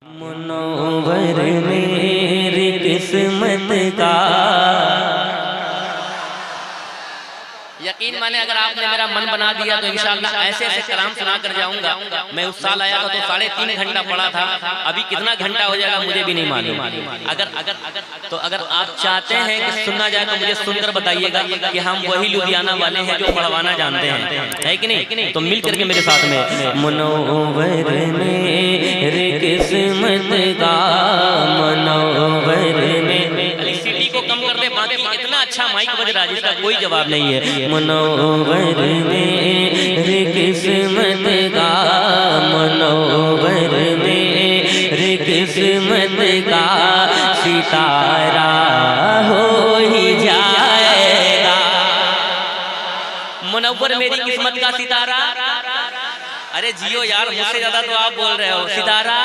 मुनव्वर मेरी किस्मत का यकीन माने अगर आपने मेरा मन बना दिया तो इंशाअल्लाह ऐसे ऐसे कलाम सुना कर जाऊंगा। मैं उस साल आया था तो 3.5 घंटा पढ़ा था, अभी कितना घंटा हो जाएगा मुझे भी नहीं मालूम। अगर आप चाहते हैं कि सुनना जाए तो मुझे सुनकर बताइएगा कि हम वही लुधियाना वाले हैं जो पढ़वाना जानते हैं, है कि नहीं? तो मिल करके मेरे साथ में मुनव्वर मेरी किस्मत का, मुनव्वर मेरी सीटी को कम कर दे, बाकी इतना अच्छा माइक बज रहा है जिसका कोई जवाब नहीं है। मुनव्वर मेरी किस्मत का, मुनव्वर मेरी किस्मत का सितारा हो ही जाएगा। मुनव्वर मेरी किस्मत का सितारा, अरे जियो यार, मुझसे ज्यादा तो आप बोल रहे हो। सितारा,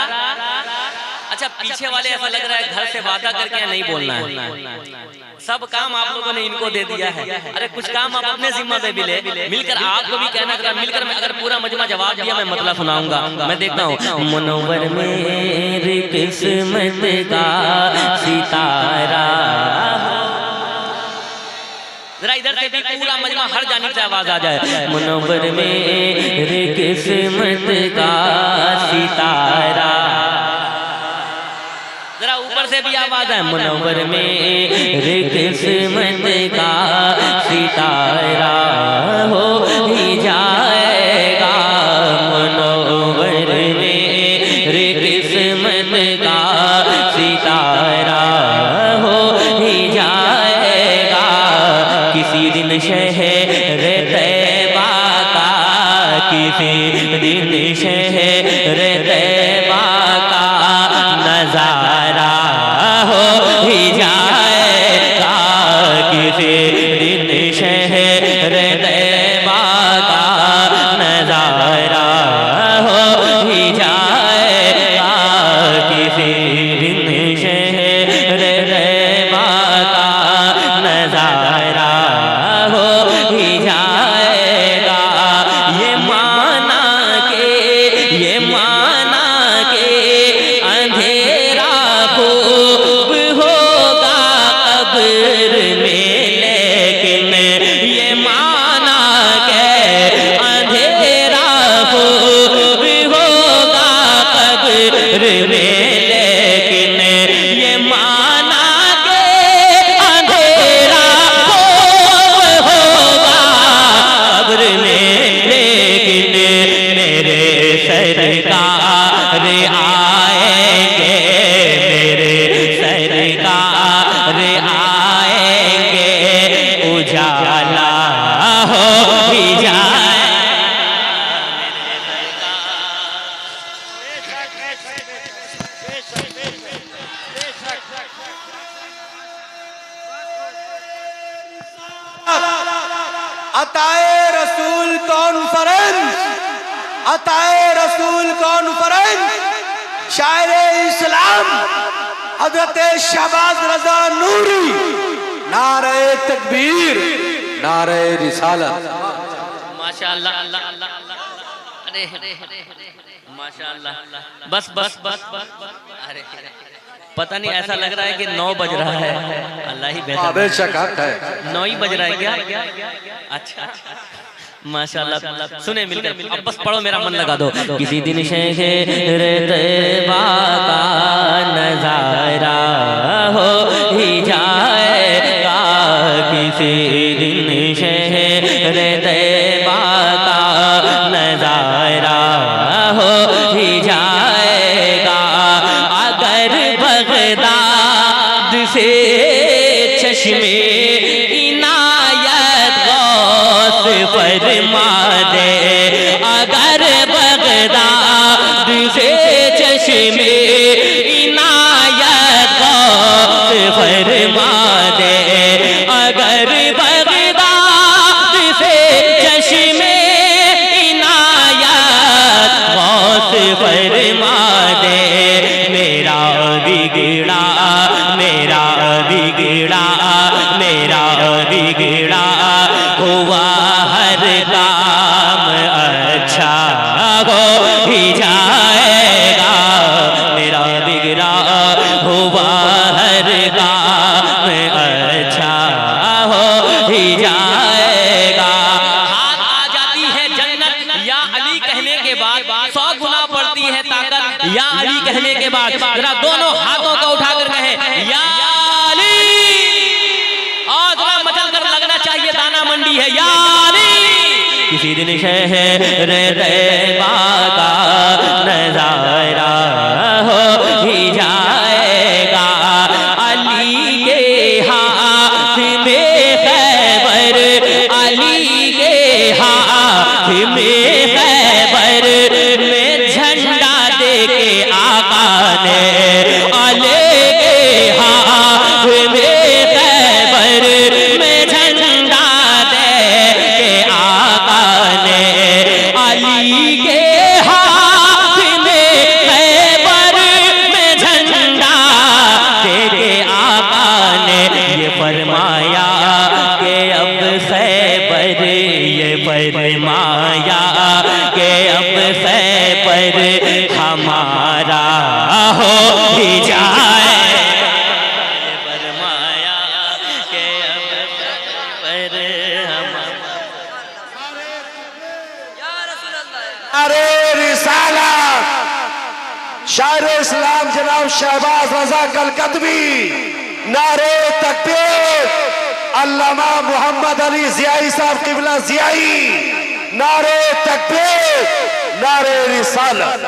अच्छा पीछे वाले ऐसा लग रहा है घर से वादा करके नहीं बोलना है। सब काम आप लोगों ने इनको दे दिया है। अरे कुछ काम आप अपने जिम्मा पे भी ले, मिलकर आपको भी कहना कर, मिलकर मैं अगर पूरा मजमा जवाब दिया मैं मतलब सुनाऊंगा। मैं देखता हूँ। मुनव्वर मेरी किस्मत का सितारा, जरा इधर से भी पूरा मजमा हर जानिब से आवाज आ जाए। मुनव्वर मेरी किस्मत का सितारा, जरा ऊपर से भी आवाज है। मुनव्वर मेरी किस्मत का सितारा हो ही जाएगा। मुनव्वर मेरी किस्मत का सितारा हो ही जाएगा। किसी दिन शहर तैबा का, किसी दिन शहर तैबा का नजारा हो ही जाएगा। किसी दिन शहर तैबा का नजारा हो ही जाएगा। किसी दिन शहर तैबा का नजारा हो ही जाएगा। ये माना के अंधेरा खूब होगा कब्र में, लेकिन ये माना के अंधेरा खूब होगा कब्र में, लेकिन ये माना के अंधेरा खूब होगा कब्र में, लेकिन मेरे सरकार आएंगे, मेरे सरकार आएंगे, उजाला हो ही जाए। अताए रसूल कॉन्फ्रेंस, अताए रसूल कॉन्फ्रेंस, शायर इस्लाम हजरत शहबाज रजा नूरी, नारे तकबीर, नारे रिसालत। माशाअल्लाह, अरे माशाअल्लाह, बस बस बस बस, अरे पता नहीं ऐसा लग रहा है कि 9 बज रहा है। अल्लाह ही बेहतर है, 9 ही बज रहा है क्या? अच्छा माशाअल्लाह, सुने मिलकर, अब बस पढ़ो, मेरा मन लगा दो। किसी दिन शहर तैबा का नजारा हो ही जाएगा। किसी दिन शहर तैबा का नजारा हो ही जाएगा। अगर बगदाद से चश्मे इनायत गौस फरमा दे, अगर बगदाद से चश्मे इनायत गौस फरमा दे, अगर बगदाद से चश्मे इनायत गौस फरमा दे, मेरा बिगड़ा, मेरा बिगड़ा, मेरा बिगड़ा हुआ हर काम अच्छा हो ही जाएगा। मेरा अली कहने के बाद जरा दोनों हाथों को उठाकर कहे या अली, और जरा मचल कर लगना चाहिए दाना मंडी है या अली। किसी दिन शहर तैबा का नजारा हो ही जाएगा, अली के हाथ में खैबर, अली के हाथ में खैबर में झंडा दे के आका ने, अली के हाथ में खैबर में झंडा दे के आका ने, अली के हाथ में खैबर में झंडा दे के आका ने ये फरमाया कि अब खैबर, ये फरमाया कि अब खैबर हमारा हो ही जाए, ये फरमाया कि अब खैबर हमारा। अरे रिसाला शायर इस्लाम जनाब शहबाज रजा कलकतवी, नारे तकबीर अल्लामा मोहम्मद अली जियाई साहब किबला जियाई, नारे तकबीर, नारे रिसालत।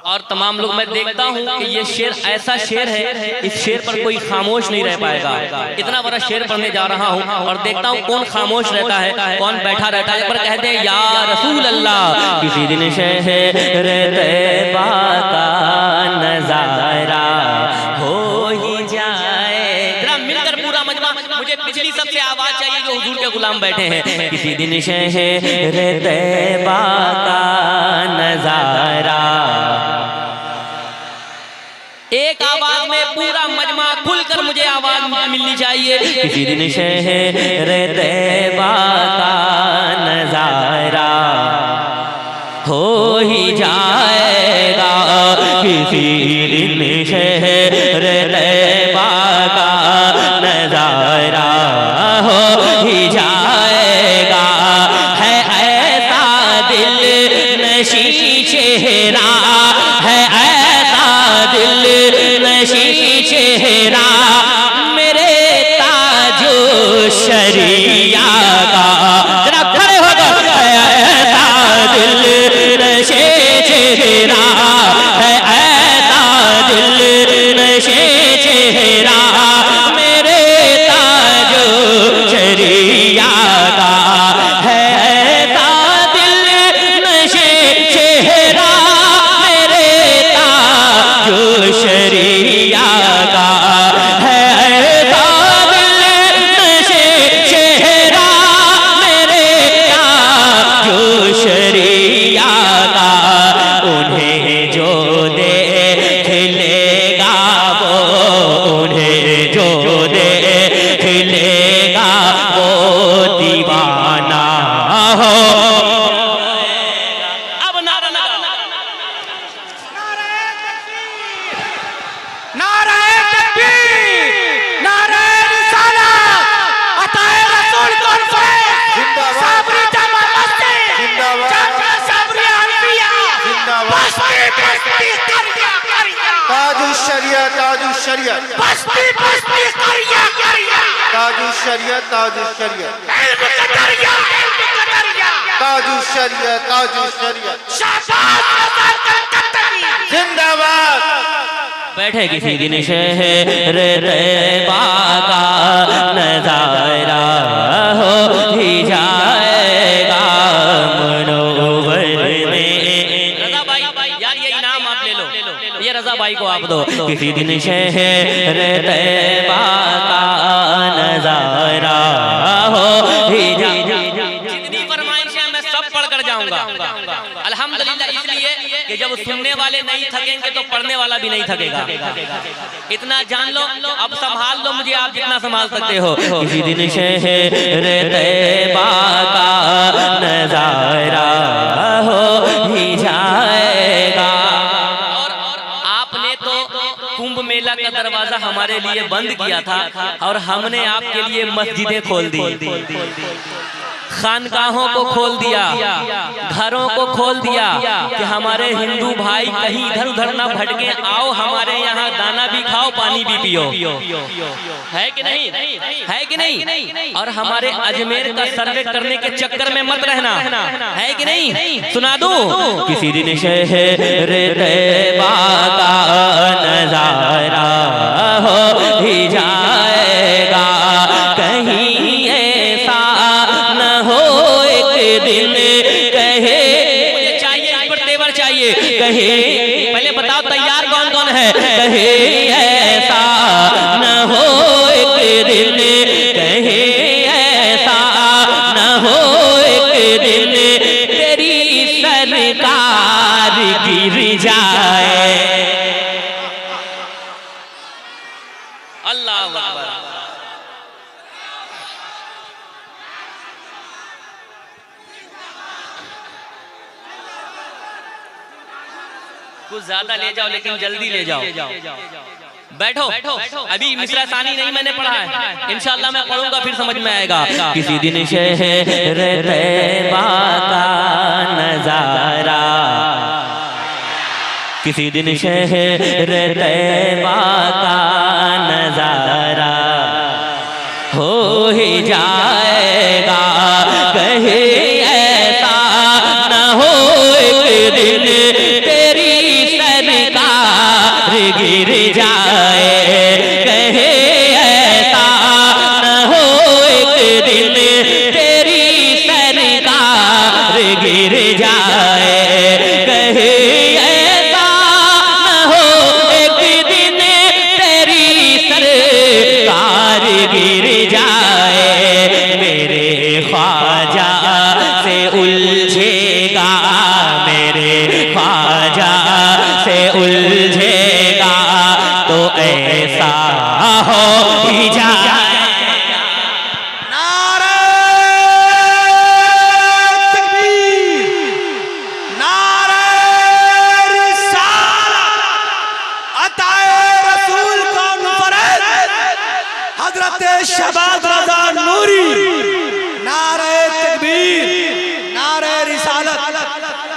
और तमाम लोग, मैं देखता हूँ कि ये शेर ऐसा शेर है, इस शेर पर कोई खामोश नहीं रह पाएगा। इतना बड़ा शेर पढ़ने जा रहा हूँ और देखता हूँ कौन खामोश रहता है, कौन बैठा रहता है। एक बार कहते हैं या रसूल अल्लाह। किसी दिन शहर तैबा का नजारा हो ही जाए, जरा मिलकर पूरा मजमा, मुझे पिछली सबसे आवाज चाहिए जो हुजूर के गुलाम बैठे हैं। किसी दिन शहर तैबा का नजारा, एक आवाज में पूरा मजमा खुलकर मुझे आवाज मिलनी चाहिए। किसी दिन शहर तैबा का नजारा हो ही जाएगा, किसी दिन शहर तैबा का नजारा हो ही जाएगा। है ऐसा दिल नशी चेहरा, है ऐसा दिल नशी चेहरा मेरे ताजो शरिया का, जरा खड़े हो गए। ऐसा दिल नशे चेहरा, है ऐसा दिल नशे चेहरा मेरे ताजो शरिया का, है ऐसा दिल नशे चेहरा मेरे ताजो शरिया का, है ऐसा दिल नशे चेहरा मेरे ताजो शरिया का। उन्हें जो देख लेगा वो, उन्हें जो देख लेगा वो दीवाना हो। अब नारा लगा, नारे तकबीर, नारे रिसालत, अताए रसूल कॉन्फ्रेंस साबरी जामा मस्जिद, जामा साबरी अल्फिया, बस्ती बस्ती करिया करिया, ताजुश शरियत ताजुश शरियत, बस्ती बस्ती करिया करिया, ताजुश शरियत ताजुश शरियत, इल्म कदरिया ताजुश शरियत ताजुश शरियत, शाबाश रजा कलकतवी जिंदाबाद। बैठे किसी दिन शहर तैबा का नजारा हो ही जाएगा, मनोवर में। रजा भाई यार ये इनाम आप ले लो, ये रजा भाई को आप दो। किसी दिन शहर तैबा का नजारा हो ही जाएगा। जितनी फरमाइशें मैं सब पढ़ कर जाऊंगा अल्हम्दुलिल्लाह, इसलिए कि जब सुनने वाले नहीं थकेंगे तो पढ़ने वाला भी नहीं थकेगा। इतना जान लो, अब संभाल लो मुझे आप जितना संभाल सकते हो। किसी दिन शहर तैबा का नजारा हो ही जाएगा। और आपने तो कुंभ मेला का दरवाजा हमारे लिए बंद किया था और हमने आपके लिए मस्जिदें खोल दी। खानकाहों को खोल दिया, घरों को खोल दिया कि हमारे हिंदू भाई कहीं इधर उधर ना भटके, आओ हमारे यहाँ दाना भी खाओ, पानी भी पियो। है कि नहीं? है कि नहीं? और हमारे अजमेर का सर्वे करने के चक्कर में मत रहना, है कि नहीं? सुना दूं, किसी दिन शहर तैबा का नजारा हो ही जाएगा, कहीं ऐसा न हो एक दिन कहे मुझे चाहिए इस पर तेवर चाहिए, कहे पहले बताओ तैयार कौन कौन है? कहे ऐसा न हो एक दिन, कहे ऐसा न हो एक दिन तेरी सरकार गिर जाए। अल्लाह अकबर। कुछ ज्यादा ले जाओ लेकिन जल्दी ले जाओ। बैठो, अभी मिसरा सानी नहीं मैंने पढ़ा है, इंशाअल्लाह मैं पढ़ूंगा फिर समझ में आएगा। किसी दिन शहर तैबा का नजारा, किसी दिन शहर तैबा का नजारा हो ही जाएगा, कहे ऐसा न हो एक दिन तेरी सरकार गिर जाए, कहे ऐसा न हो एक दिन तेरी सरकार गिर जाए, कहे ऐसा न हो एक दिन तेरी सरकार गिर जाए। मेरे ख्वाजा से उलझेगा, मेरे ख्वाजा से उलझेगा तो ऐसा हो ही जाए। नारे तकबीर, नारे रिसालत, अताए रसूल कॉन्फ्रेंस हजरत शहबाज रज़ा नूरी, नारे तकबीर, नारे रिसालत।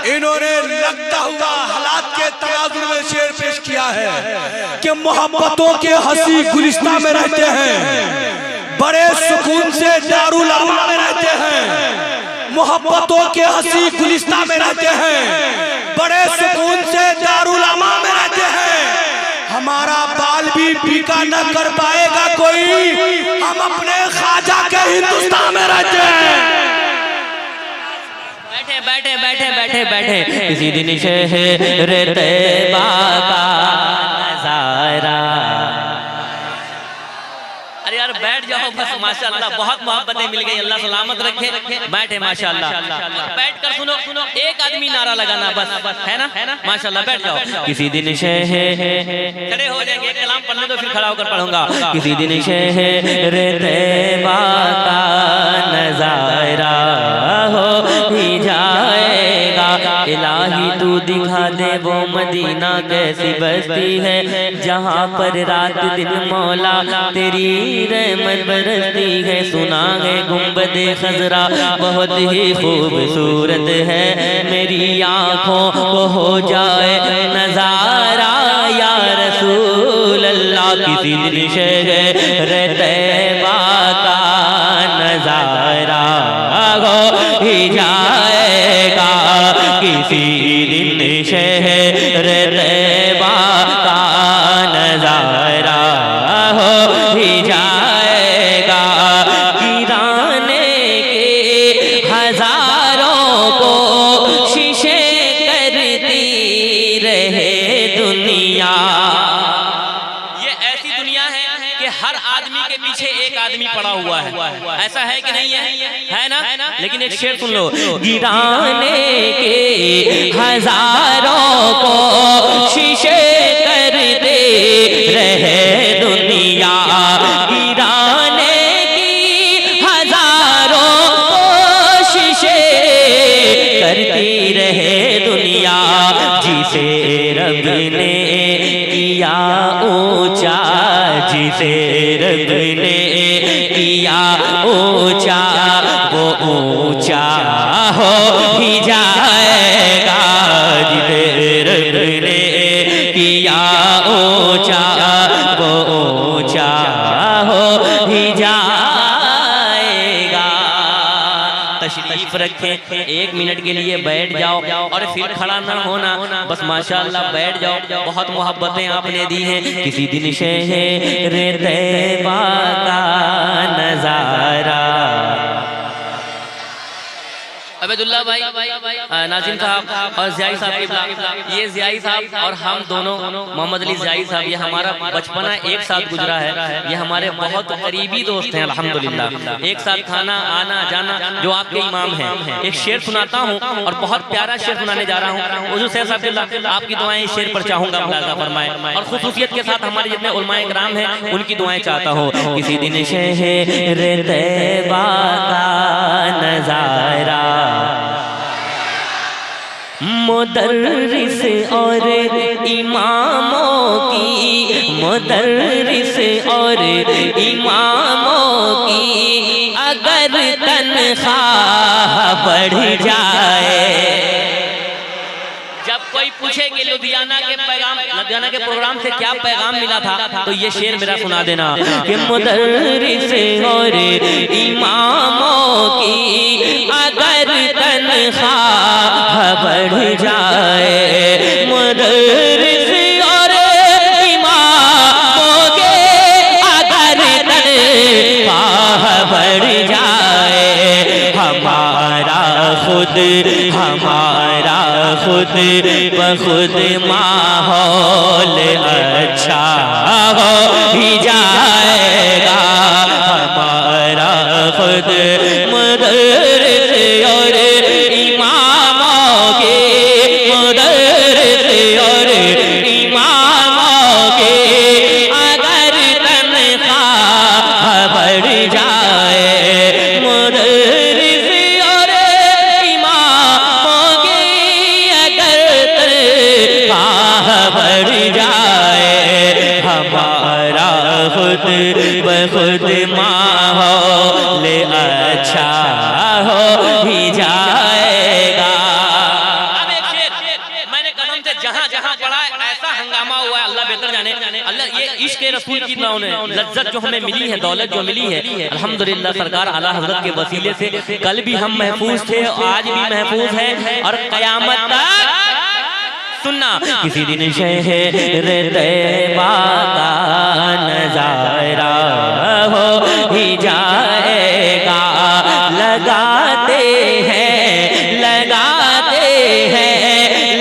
इन्होंने लगता हुआ हालात के तनाजुर में शेर पेश किया है कि मोहब्बतों के हंसी गुलिस्तां में रहते हैं, बड़े सुकून से दारुल अमा में रहते हैं, मोहब्बतों के हंसी गुलिस्तां में रहते हैं, बड़े सुकून से दारुल अमा में रहते हैं। हमारा बाल भी पीका न कर पाएगा कोई, हम अपने ख्वाजा के हिंदुस्तान में रहते हैं। बैठे बैठे बैठे बैठे बैठे। किसी दिन शहर तैबा का नजारा। अरे यार बैठ जाओ बस, माशाअल्लाह बहुत मोहब्बतें मिल गई, अल्लाह सलामत रखे। बैठे माशाअल्लाह, बैठ कर सुनो, एक आदमी नारा लगाना बस, है ना? माशाअल्लाह बैठ जाओ। किसी दिन शहर, खड़े हो जाएंगे, एक कलाम पढ़ने दो फिर खड़ा होकर पढ़ूंगा। किसी दिन शहर तैबा का नजारा हो ही जाएगा, इलाही तू दिखा दे वो मदीना कैसी बस्ती है, जहाँ पर रात दिन मौला तेरी रहमत बरसती है। सुना है गुंबदे खजरा बहुत ही खूबसूरत है, मेरी आँखों को हो जाए नजारा या रसूल अल्लाह। किसी दिन शहर तैबा का नजारा हो ही जाएगा, किसी दिन शहर तैबा का नजारा हो ही जाएगा। गिराने के हजारों को शीशे करती रहे दुनिया। ये ऐसी दुनिया है कि हर आदमी के पीछे एक आदमी पड़ा हुआ है, ऐसा है कि नहीं है ना? लेकिन एक शेर सुन लो, गिराने के हजारों को शीशे करते रहे दुनिया, गिराने की हजारों को शीशे करती रहे दुनिया। जिसे रब ने किया ऊंचा, जिसे रब ने किया ऊंचा, वो किया ऊंचा वो ऊंचा हो ही जाएगा। तशरीफ रखें, 1 मिनट के लिए बैठ जाओ और फिर खड़ा ना होना, बस माशाअल्लाह बैठ जाओ। बहुत मोहब्बतें आपने दी हैं। किसी दिन शहर तैबा का नजारा। अबेदुल्ला भाई, नाजिम साहब और ज़ियाई साहब, ये ज़ियाई साहब और हम दोनों मोहम्मद अली ज़ियाई साहब, ये हमारा बचपना एक साथ गुजरा है। ये हमारे बहुत करीबी दोस्त हैं अल्हम्दुलिल्लाह। एक साथ खाना आना जाना। जो आपके इमाम हैं, एक शेर सुनाता हूँ और बहुत प्यारा शेर सुनाने जा रहा हूँ। हुज़ूर सैयद आपकी दुआएं इस शेर पर चाहूँगा, मुलाज़ा फरमाएं। और खुसूसियत के साथ हमारे जितने उलमाए किराम हैं उनकी दुआएं चाहता हूँ। किसी दिन शहर तैबा का नजारा, मुदर्रिस और इमामों की, मुदर्रिस और इमामों की अगर तनख्वाह बढ़ जाए। जब कोई पूछे कि लुधियाना के प्रोग्राम से क्या पैगाम मिला था, तो ये शेर मेरा सुना देना कि मुदर्रिस और इमामों की अगर तनख्वाह बढ़ जाए, मुदर्रिस और इमामों के अगर तनख्वाह बढ़ जाए, हमारा खुद बखुद माहौल अच्छा हो ही जाएगा। हमारा खुद मुदर्रिस और इमामों के, मुदर्रिस और इमामों के अगर तनख्वाह बढ़ जाए, मुदर्रिस और इमामों के अगर तनख्वाह बढ़ जाए, हमारा खुद बखुद माहौल अच्छा हो ही जाएगा। अब एक शेर मैंने कसम से जहां जहां पढ़ा ऐसा हंगामा हुआ है, अल्लाह बेहतर जाने। अल्लाह ये इश्क रसूल की लज्जत जो हमें मिली है, दौलत जो मिली है अल्हम्दुलिल्लाह सरकार आला हज़रत के वसीले से कल भी हम महफूज थे, आज भी महफूज हैं और क़यामत तक सुनना। किसी दिन शहर तैबा का नजारा हो ही जाएगा। लगाते हैं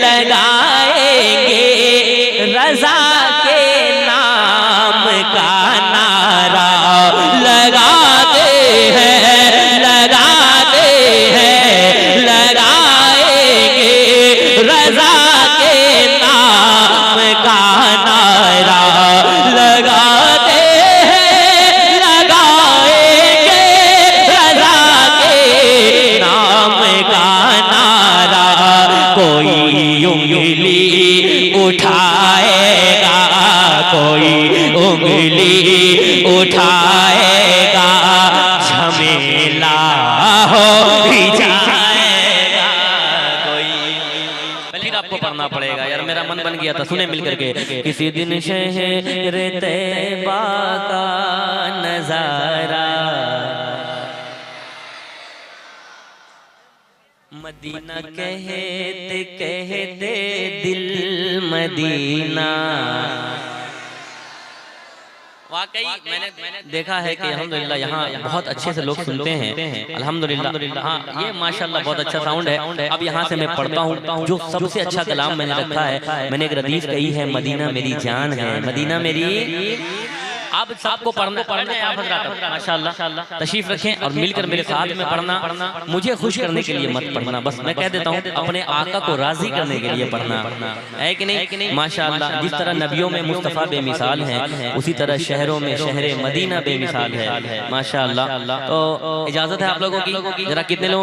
लगाएंगे रज़ा के नाम का नारा। लगाते हैं लगाएंगे रज़ा के नाम का नारा। लगाते हैं लगाएंगे रज़ा के नाम का नारा। कोई उंगली उठाएगा, कोई उंगली उठाएगा, झमेला हो ही जाएगा। कोई फिर आपको पढ़ना पड़ेगा यार, मेरा मन बन गया था, सुने मिल करके। किसी दिन शहर तैबा का नजारा, मदीना कहते कहते दिल मदीना। वाकई मैंने देखा है कि अल्हम्दुलिल्लाह यहाँ बहुत अच्छे से लोग सुनते हैं अल्हम्दुलिल्लाह। हाँ, ये माशाल्लाह बहुत अच्छा साउंड है। अब यहाँ से मैं पढ़ता हूँ जो सबसे अच्छा कलाम मैंने रखा है। मैंने एक रदीफ कही है, मदीना मेरी जान है, मदीना मेरी। अब सबको पढ़ना आप हज़रात माशाल्लाह तशरीफ रखें और मिलकर मेरे साथ में पढ़ना। मुझे खुश करने के लिए मत पढ़ना, बस मैं कह देता हूँ अपने आका को राजी करने के लिए पढ़ना है कि नहीं। माशाल्लाह जिस तरह नबियों में मुस्तफ़ा बेमिसाल हैं, उसी तरह शहरों में शहर मदीना बेमिसाल है माशाल्लाह। तो इजाज़त है आप लोगों की, जरा कितने लोग